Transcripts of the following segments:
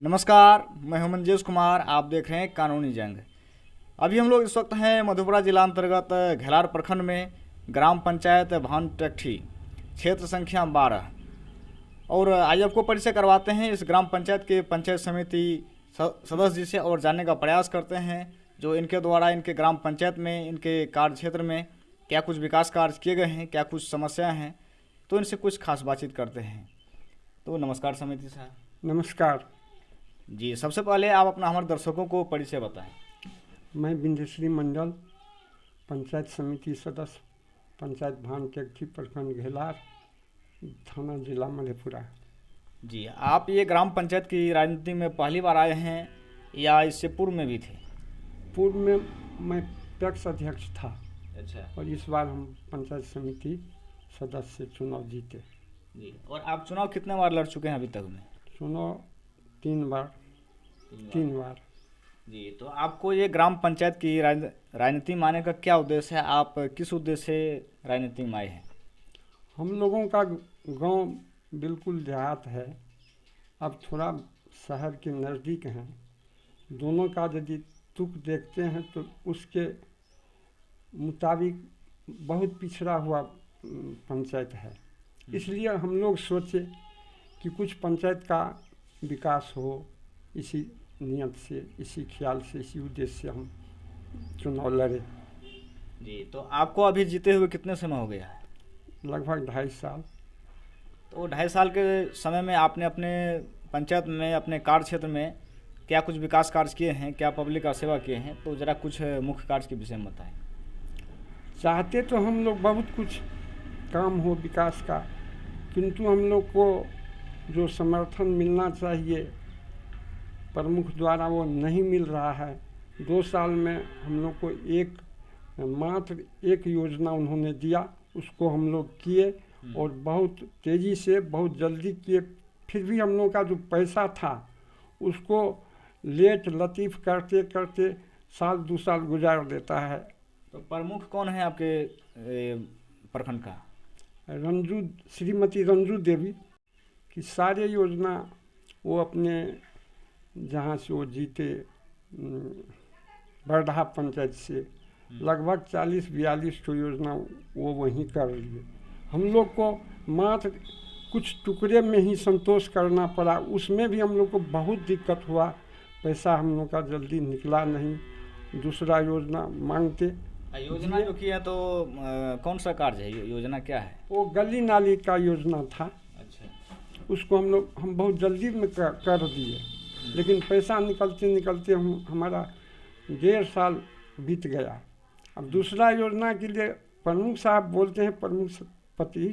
नमस्कार, मैं हूं मंजेश कुमार। आप देख रहे हैं कानूनी जंग। अभी हम लोग इस वक्त हैं मधेपुरा जिला अंतर्गत घेलार प्रखंड में ग्राम पंचायत भानटठी, क्षेत्र संख्या 12। और आइए आपको परिचय करवाते हैं इस ग्राम पंचायत के पंचायत समिति सदस्य जी से और जानने का प्रयास करते हैं जो इनके द्वारा इनके ग्राम पंचायत में, इनके कार्य क्षेत्र में क्या कुछ विकास कार्य किए गए हैं, क्या कुछ समस्याएं हैं। तो इनसे कुछ खास बातचीत करते हैं। तो नमस्कार समिति साहब। नमस्कार। जी, सबसे पहले आप अपना हमारे दर्शकों को परिचय बताएं। मैं बिंदेश्वरी मंडल, पंचायत समिति सदस्य, पंचायत भानटठी, प्रखंड घेलार, थाना जिला मधेपुरा। जी, आप ये ग्राम पंचायत की राजनीति में पहली बार आए हैं या इससे पूर्व में भी थे? पूर्व में मैं पैक्स अध्यक्ष था अच्छा और इस बार हम पंचायत समिति सदस्य से चुनाव जीते। जी, और आप चुनाव कितने बार लड़ चुके हैं अभी तक में? चुनाव 3 बार। 3 बार। जी, तो आपको ये ग्राम पंचायत की राजनीति में आने का क्या उद्देश्य है? आप किस उद्देश्य से राजनीति में आए हैं? हम लोगों का गांव बिल्कुल देहात है, अब थोड़ा शहर के नज़दीक हैं। दोनों का यदि तुक देखते हैं तो उसके मुताबिक बहुत पिछड़ा हुआ पंचायत है। इसलिए हम लोग सोचे कि कुछ पंचायत का विकास हो, इसी नियत से, इसी ख्याल से, इसी उद्देश्य से हम चुनाव लड़े। जी, तो आपको अभी जीते हुए कितने समय हो गया है? लगभग 2.5 साल। तो 2.5 साल के समय में आपने अपने पंचायत में, अपने कार्य क्षेत्र में क्या कुछ विकास कार्य किए हैं, क्या पब्लिक का सेवा किए हैं? तो ज़रा कुछ मुख्य कार्य के विषय में बताएं। चाहते तो हम लोग बहुत कुछ काम हो विकास का, किंतु हम लोग को जो समर्थन मिलना चाहिए प्रमुख द्वारा वो नहीं मिल रहा है। 2 साल में हम लोग को मात्र एक योजना उन्होंने दिया, उसको हम लोग किए और बहुत तेज़ी से, बहुत जल्दी किए। फिर भी हम लोग का जो पैसा था उसको लेट लतीफ़ करते करते साल 2 साल गुजार देता है। तो प्रमुख कौन है आपके प्रखंड का? श्रीमती रंजू देवी की सारे योजना वो अपने जहाँ से वो जीते बरधा पंचायत से लगभग 40-42 को योजना वो वहीं कर रही है। हम लोग को मात्र कुछ टुकड़े में ही संतोष करना पड़ा, उसमें भी हम लोग को बहुत दिक्कत हुआ। पैसा हम लोग का जल्दी निकला नहीं, दूसरा योजना मांगते। योजना जो किया तो कौन सा कार्य है? योजना क्या है? वो गली नाली का योजना था। अच्छा, उसको हम बहुत जल्दी में कर दिए, लेकिन पैसा निकलते निकलते हमारा 1.5 साल बीत गया। अब दूसरा योजना के लिए प्रमुख साहब बोलते हैं, प्रमुख पति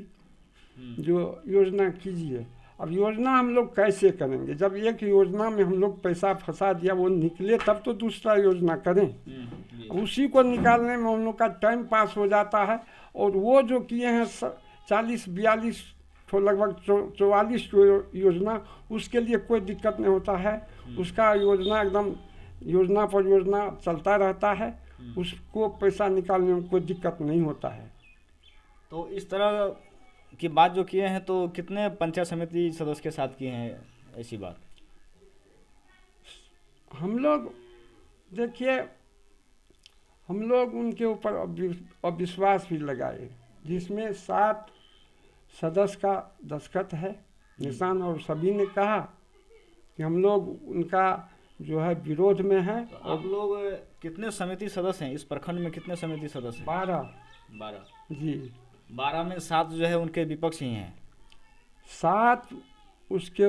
जो योजना कीजिए। अब योजना हम लोग कैसे करेंगे जब एक योजना में हम लोग पैसा फंसा दिया, वो निकले तब तो दूसरा योजना करें। उसी को निकालने में हम लोग का टाइम पास हो जाता है। और वो जो किए हैं 40-42 तो लगभग 44 योजना, उसके लिए कोई दिक्कत नहीं होता है। उसका योजना एकदम योजना पर योजना चलता रहता है, उसको पैसा निकालने में कोई दिक्कत नहीं होता है। तो इस तरह की बात जो किए हैं तो कितने पंचायत समिति सदस्य के साथ किए हैं ऐसी बात? हम लोग देखिए, हम लोग उनके ऊपर अविश्वास भी लगाए, जिसमें 7 सदस्य का दस्तखत है, निशान, और सभी ने कहा कि हम लोग उनका जो है विरोध में है। तो आप लोग कितने समिति सदस्य हैं इस प्रखंड में? कितने समिति सदस्य हैं? 12 जी। 12 में 7 जो है उनके विपक्ष ही हैं। 7 उसके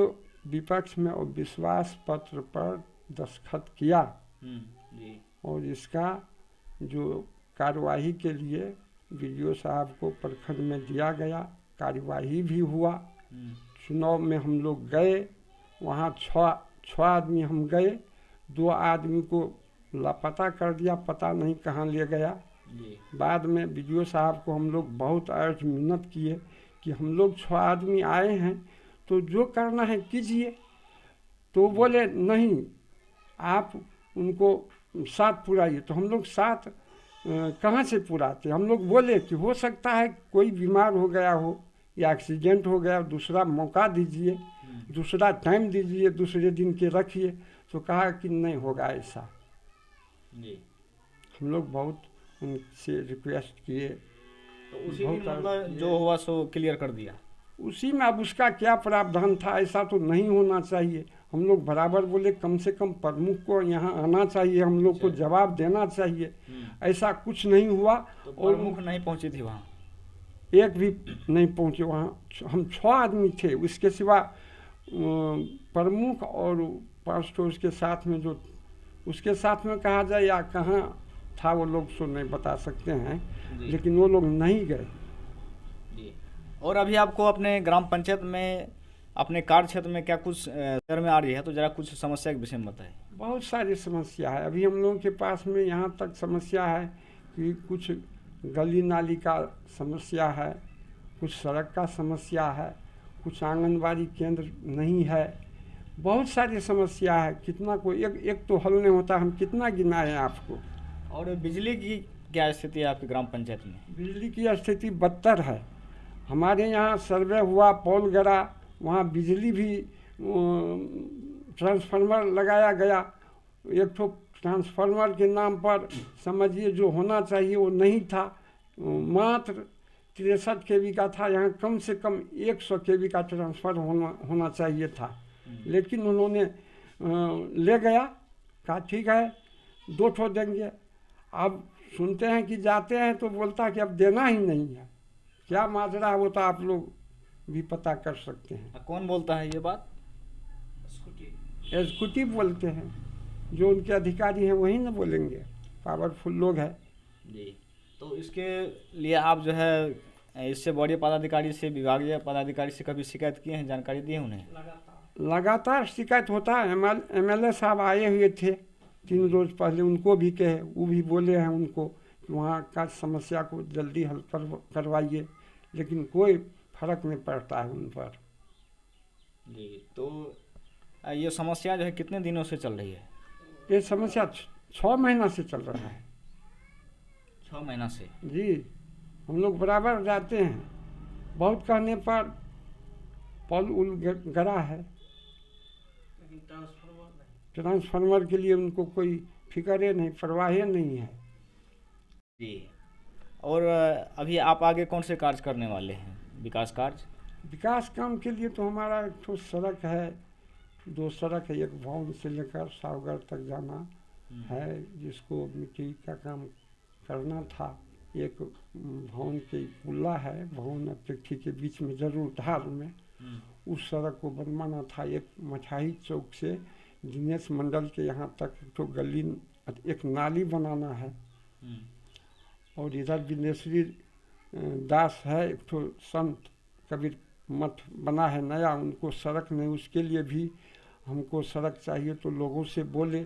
विपक्ष में और विश्वास पत्र पर दस्तखत किया। जी। और इसका जो कार्यवाही के लिए वीडियो साहब को प्रखंड में दिया गया, कार्यवाही भी हुआ। चुनाव में हम लोग गए, वहाँ 6 आदमी हम गए, 2 आदमी को लापता कर दिया, पता नहीं कहाँ ले गया। बाद में वीडियो साहब को हम लोग बहुत अर्ज मिन्नत किए कि हम लोग 6 आदमी आए हैं तो जो करना है कीजिए। तो बोले नहीं, आप उनको 7 पुराइए। तो हम लोग 7 कहाँ से पुराते? हम लोग बोले कि हो सकता है कोई बीमार हो गया हो या एक्सीडेंट हो गया, दूसरा मौका दीजिए, दूसरा टाइम दीजिए, दूसरे दिन के रखिए। तो कहा कि नहीं होगा ऐसा। जी। हम लोग बहुत उनसे रिक्वेस्ट किए, तो उसी बहुत दिन मतलब जो हुआ सो क्लियर कर दिया। उसी में अब उसका क्या प्रावधान था, ऐसा तो नहीं होना चाहिए। हम लोग बराबर बोले कम से कम प्रमुख को यहाँ आना चाहिए, हम लोग को जवाब देना चाहिए। ऐसा कुछ नहीं हुआ। तो और प्रमुख नहीं पहुंची थी वहाँ? एक भी नहीं पहुँचे वहाँ। हम 6 आदमी थे, उसके सिवा प्रमुख और 5 तो उसके साथ में जो उसके साथ में कहा जाए या कहाँ था वो लोग सो नहीं बता सकते हैं, लेकिन वो लोग नहीं गए। जी। और अभी आपको अपने ग्राम पंचायत में अपने कार्य क्षेत्र में क्या कुछ शहर में आ रही है, तो जरा कुछ समस्या के विषय में बताएं। बहुत सारी समस्या है। अभी हम लोगों के पास में यहाँ तक समस्या है कि कुछ गली नाली का समस्या है, कुछ सड़क का समस्या है, कुछ आंगनबाड़ी केंद्र नहीं है, बहुत सारी समस्या है। कितना कोई एक तो हल नहीं होता, हम कितना गिनाएं आपको। और बिजली की क्या स्थिति है आपकी ग्राम पंचायत में? बिजली की स्थिति बदतर है। हमारे यहाँ सर्वे हुआ, पोल गिरा, वहाँ बिजली भी ट्रांसफार्मर लगाया गया। एक तो ट्रांसफार्मर के नाम पर समझिए जो होना चाहिए वो नहीं था। मात्र 63 kV का था। यहाँ कम से कम 100 kV का ट्रांसफर होना चाहिए था, लेकिन उन्होंने ले गया। कहा ठीक है 2 ठो देंगे। अब सुनते हैं कि जाते हैं तो बोलता है कि अब देना ही नहीं है। क्या माजरा है वो तो आप लोग भी पता कर सकते हैं। कौन बोलता है ये बात? एग्जीक्यूटिव बोलते हैं, जो उनके अधिकारी हैं वही ना बोलेंगे, पावरफुल लोग हैं। जी। तो इसके लिए आप जो है इससे बड़े पदाधिकारी से, विभागीय पदाधिकारी से कभी शिकायत किए हैं, जानकारी दी है उन्हें? लगातार शिकायत होता है। MLA साहब आए हुए थे 3 रोज पहले, उनको भी कहे, वो भी बोले हैं उनको कि वहाँ का समस्या को जल्दी हल करवाइए, लेकिन कोई फर्क नहीं पड़ता है उन पर। जी। तो ये समस्या जो है कितने दिनों से चल रही है? ये समस्या 6 महीना से चल रहा है। 6 महीना से? जी। हम लोग बराबर जाते हैं, बहुत कहने पर पोल उल गड़ा है, ट्रांसफार्मर के लिए उनको कोई फिक्र नहीं, परवाह नहीं है। जी। और अभी आप आगे कौन से कार्य करने वाले हैं, विकास कार्य? विकास काम के लिए तो हमारा एक तो सड़क है, 2 सड़क है। एक भवन से लेकर सावगढ़ तक जाना है, जिसको मिट्टी का काम करना था। एक भवन के पुल्ला है, भवन और पृथ्वी के बीच में जरूर ढाल में, उस सड़क को बनवाना था। एक मठाही चौक से दिनेश मंडल के यहाँ तक तो गली, एक नाली बनाना है। और इधर बिनेश्वरी दास है, एक तो संत कबीर मठ बना है नया, उनको सड़क नहीं, उसके लिए भी हमको सड़क चाहिए। तो लोगों से बोले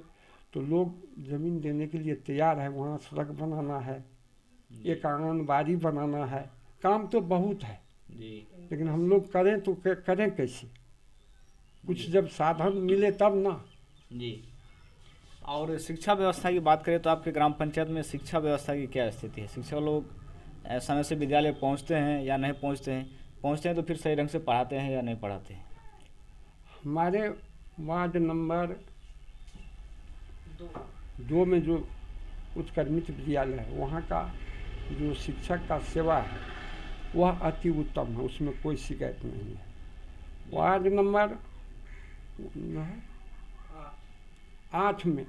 तो लोग ज़मीन देने के लिए तैयार है। वहाँ सड़क बनाना है, एक आंगनबाड़ी बनाना है। काम तो बहुत है जी, लेकिन हम लोग करें तो करें कैसे? कुछ जब साधन मिले तब ना। जी। और शिक्षा व्यवस्था की बात करें तो आपके ग्राम पंचायत में शिक्षा व्यवस्था की क्या स्थिति है? शिक्षक लोग समय से विद्यालय पहुंचते हैं या नहीं पहुंचते हैं? पहुंचते हैं तो फिर सही ढंग से पढ़ाते हैं या नहीं पढ़ाते हैं? हमारे वार्ड नंबर 2 में जो उत्क्रमित विद्यालय है, वहाँ का जो शिक्षक का सेवा है वह अति उत्तम है, उसमें कोई शिकायत नहीं है। वार्ड नंबर 8 में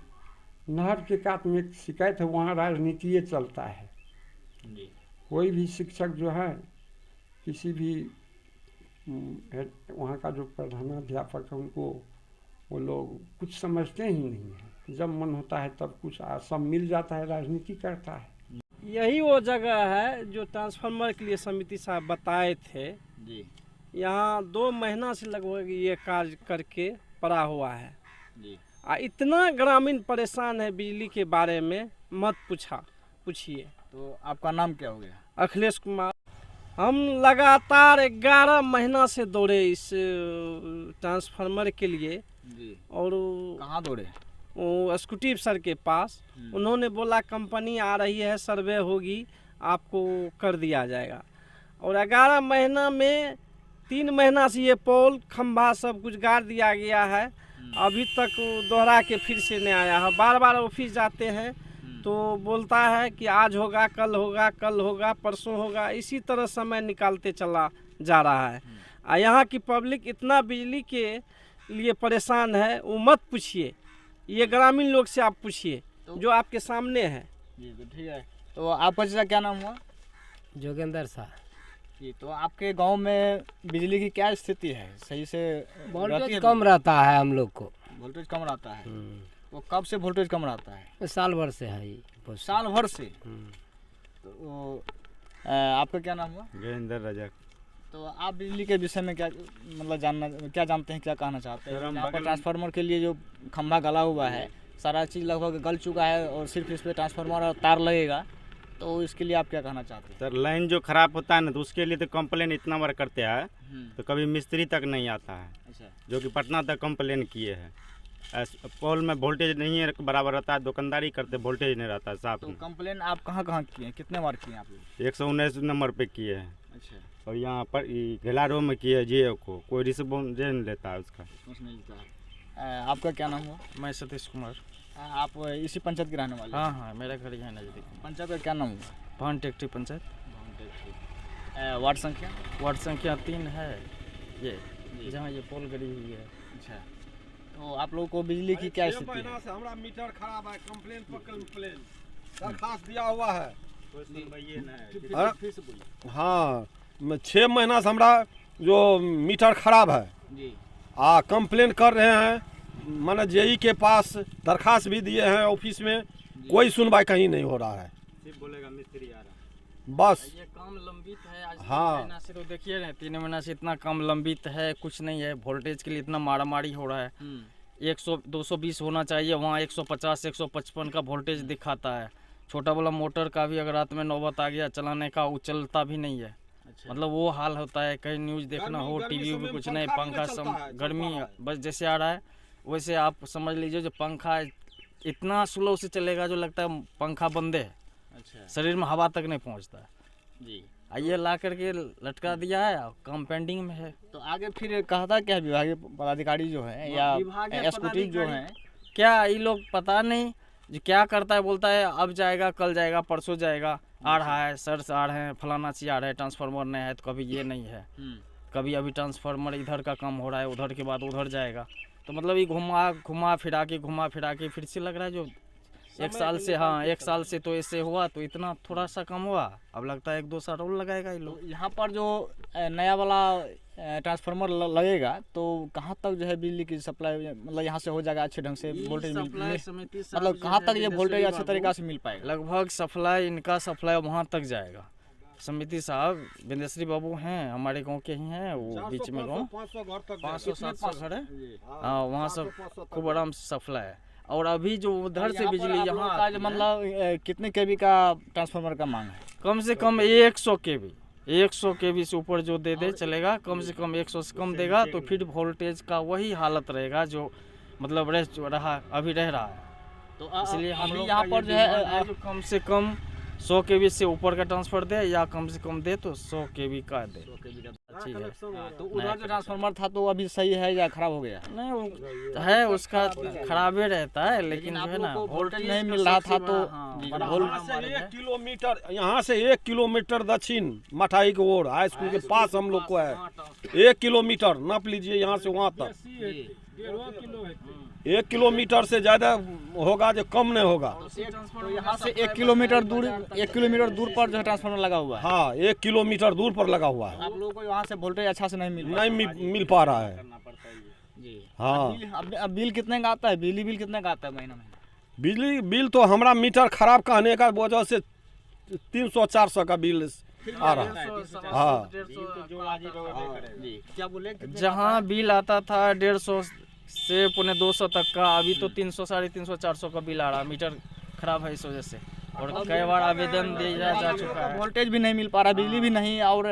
नहर के कात में एक शिकायत है, वहाँ राजनीति चलता है। जी। कोई भी शिक्षक जो है, किसी भी वहाँ का जो प्रधानाध्यापक है, उनको वो लोग कुछ समझते ही नहीं है। जब मन होता है तब कुछ सब मिल जाता है, राजनीति करता है। यही वो जगह है जो ट्रांसफार्मर के लिए समिति साहब बताए थे। जी। यहाँ 2 महीना से लगभग ये कार्य करके पड़ा हुआ है। जी। इतना ग्रामीण परेशान है बिजली के बारे में, मत पूछिए। तो आपका नाम क्या हो गया? अखिलेश कुमार। हम लगातार 11 महीना से दौड़े इस ट्रांसफार्मर के लिए। जी। और कहाँ दौड़े? एग्जीक्यूटिव सर के पास। उन्होंने बोला कंपनी आ रही है, सर्वे होगी, आपको कर दिया जाएगा। और 11 महीना में 3 महीना से ये पोल खंभा सब कुछ गाड़ दिया गया है। अभी तक वो दोहरा के फिर से नहीं आया है। बार बार ऑफिस जाते हैं तो बोलता है कि आज होगा, कल होगा, कल होगा, परसों होगा, इसी तरह समय निकालते चला जा रहा है। यहाँ की पब्लिक इतना बिजली के लिए परेशान है, वो मत पूछिए, ये ग्रामीण लोग से आप पूछिए जो आपके सामने है। जी तो ठीक है। तो आपका चाचा क्या नाम हुआ? जोगेंद्र शाह। जी तो आपके गांव में बिजली की क्या स्थिति है? सही से रहती वोल्टेज है? कम रहता है हम लोग को। वोल्टेज कम रहता है। तो कब से वोल्टेज कम रहता है? साल भर से है ये। साल भर से। तो आपका क्या नाम हुआ? जोगिंदर रजक। तो आप बिजली के विषय में क्या मतलब क्या जानते हैं, क्या कहना चाहते हैं? यहाँ पर ट्रांसफार्मर के लिए जो खंभा गला हुआ है, सारा चीज़ लगभग गल चुका है और सिर्फ इस पर ट्रांसफार्मर और तार लगेगा, तो इसके लिए आप क्या कहना चाहते हैं? सर लाइन जो खराब होता है ना, तो उसके लिए तो कंप्लेन इतना बार करते हैं तो कभी मिस्त्री तक नहीं आता है। अच्छा। जो कि पटना तक कंप्लेन किए हैं। पोल में वोल्टेज नहीं है बराबर रहता है, दुकानदारी करते वोल्टेज नहीं रहता है साफ। तो कंप्लेन आप कहाँ किए हैं, कितने बार किए हैं आप लोग? 119 नंबर पे किए हैं। अच्छा। और यहाँ पर घेलारो में किए जियो को, कोई रिस्पॉन्स नहीं लेता है उसका। नहीं लेता है। आपका क्या नाम हुआ? मैं सतीश कुमार। आप इसी पंचायत के रहने वाले? हाँ हाँ, मेरा घर यहाँ नज़दीक। पंचायत का क्या नाम हुआ? भान टेक्टी पंचायत। वार्ड संख्या? वार्ड संख्या 3 है ये, जहाँ ये पोल गड़ी हुई है। अच्छा। तो आप लोगों को बिजली की क्या स्थिति है? हमारा मीटर खराब है, कंप्लेन पर कंप्लेन दरखास्त दिया हुआ है। हाँ 6 महीना से हमारा जो मीटर खराब है जी। कंप्लेन कर रहे हैं, माने जेई के पास दरखास्त भी दिए हैं ऑफिस में, कोई सुनवाई कहीं नहीं हो रहा है। सिर्फ बोलेगा मिस्त्री आ रहा है। बस ये काम लंबित है आज। हाँ। महीना से तो देखिए ना, 3 महीना से इतना काम लंबित है, कुछ नहीं है। वोल्टेज के लिए इतना मारामारी हो रहा है। 100 220 होना चाहिए, वहाँ 150 155 का वोल्टेज दिखाता है। छोटा वाला मोटर का भी अगर रात में नौबत आ गया चलाने का, वो चलता भी नहीं है। अच्छा। मतलब वो हाल होता है। कहीं न्यूज़ देखना हो, टीवी में कुछ नहीं, पंखा गर्मी बस जैसे आ रहा है वैसे आप समझ लीजिए, जो पंखा इतना स्लो से चलेगा जो लगता है पंखा बंदे है। अच्छा। शरीर में हवा तक नहीं पहुंचता है। जी। आइए ला करके लटका दिया है, काम पेंडिंग में है। तो आगे फिर कहता क्या विभागीय पदाधिकारी जो है या एसक्यूटिव जो है? क्या ये लोग पता नहीं जो क्या करता है, बोलता है अब जाएगा, कल जाएगा, परसों जाएगा, आ रहा है, सर से आ रहे हैं, फलाना चीज़ आ रहा है, ट्रांसफार्मर नहीं है, तो कभी ये नहीं है, कभी अभी ट्रांसफार्मर इधर का काम हो रहा है, उधर के बाद उधर जाएगा। तो मतलब ये घुमा फिरा के फिर से लग रहा है जो 1 साल से, हाँ 1 साल से तो ऐसे हुआ, तो इतना थोड़ा सा कम हुआ, अब लगता है 1-2 साल और लगाएगा ये लोग। तो यहाँ पर जो नया वाला ट्रांसफार्मर लगेगा तो कहाँ तक जो है बिजली की सप्लाई, मतलब यहाँ से हो जाएगा अच्छे ढंग से वोल्टेज मतलब कहाँ तक ये वोल्टेज अच्छे तरीका से मिल पाएगा? लगभग सप्लाई, इनका सप्लाई वहाँ तक जाएगा। समिति साहब बिंदेश्वरी बाबू हैं, हमारे गांव के ही हैं, वो बीच में गांव 500-700 घर है। हाँ वहाँ सब खूब आराम से सप्लाई है। और अभी जो उधर से बिजली यहाँ मतलब कितने केवी का ट्रांसफार्मर का मांग है? कम से कम 100 केवी, 100 केवी से ऊपर जो दे चलेगा, कम से कम 100 से कम देगा तो फिर वोल्टेज का वही हालत रहेगा जो मतलब अभी रह रहा है। तो इसलिए हम लोग यहाँ पर जो है जो कम से कम 100 केवी से ऊपर का ट्रांसफर दे, या कम से कम दे तो 100 केवी का दे। अच्छी है। तो उधर जो ट्रांसफार्मर था तो अभी सही है या खराब हो गया? नहीं वो है, उसका खराबे रहता है, लेकिन जो है ना वोल्टेज नहीं मिल रहा था तो यहाँ से 1 किलोमीटर दक्षिण मठाई की ओर हाई स्कूल के पास हम लोग को है। 1 किलोमीटर नाप लीजिए यहाँ से वहाँ तक, 1 किलोमीटर से ज्यादा होगा जो कम नहीं होगा। तो यहाँ से 1 किलोमीटर दूर पर जो है ट्रांसफार्मर लगा हुआ है। हाँ 1 किलोमीटर दूर पर लगा हुआ है। आप लोगों को यहाँ से वोल्टेज अच्छा से नहीं मिल पा रहा है। जी। हाँ अब बिल कितने का आता है? बिजली बिल कितने का आता है महीना में? बिजली बिल तो हमारा मीटर खराब कहने का वजह से 300-400 का बिल आ रहा है। हाँ जी। क्या बोले? जहाँ बिल आता था 150 से 250 तक का, अभी तो 300, 350, 400 का बिल आ रहा है। मीटर खराब है इस वजह से। और कई बार आवेदन दिया जा चुका है। वोल्टेज भी नहीं मिल पा रहा, बिजली भी नहीं, और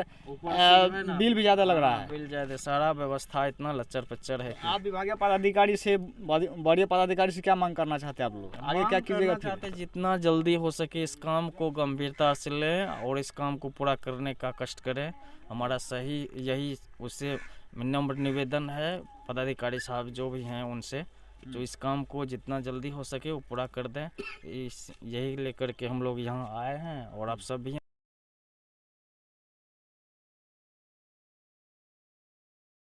बिल भी ज़्यादा लग रहा है। बिल ज़्यादा, सारा व्यवस्था इतना लच्चर पच्चर है कि आप विभागीय पदाधिकारी से, वरीय पदाधिकारी से क्या मांग करना चाहते हैं आप लोग? आगे क्या कीजिएगा? चाहते जितना जल्दी हो सके इस काम को गंभीरता से लें और इस काम को पूरा करने का कष्ट करें। हमारा सही यही उससे नम्र निवेदन है पदाधिकारी साहब जो भी हैं उनसे, जो इस काम को जितना जल्दी हो सके वो पूरा कर दें। इस यही लेकर के हम लोग यहाँ आए हैं और आप सब भी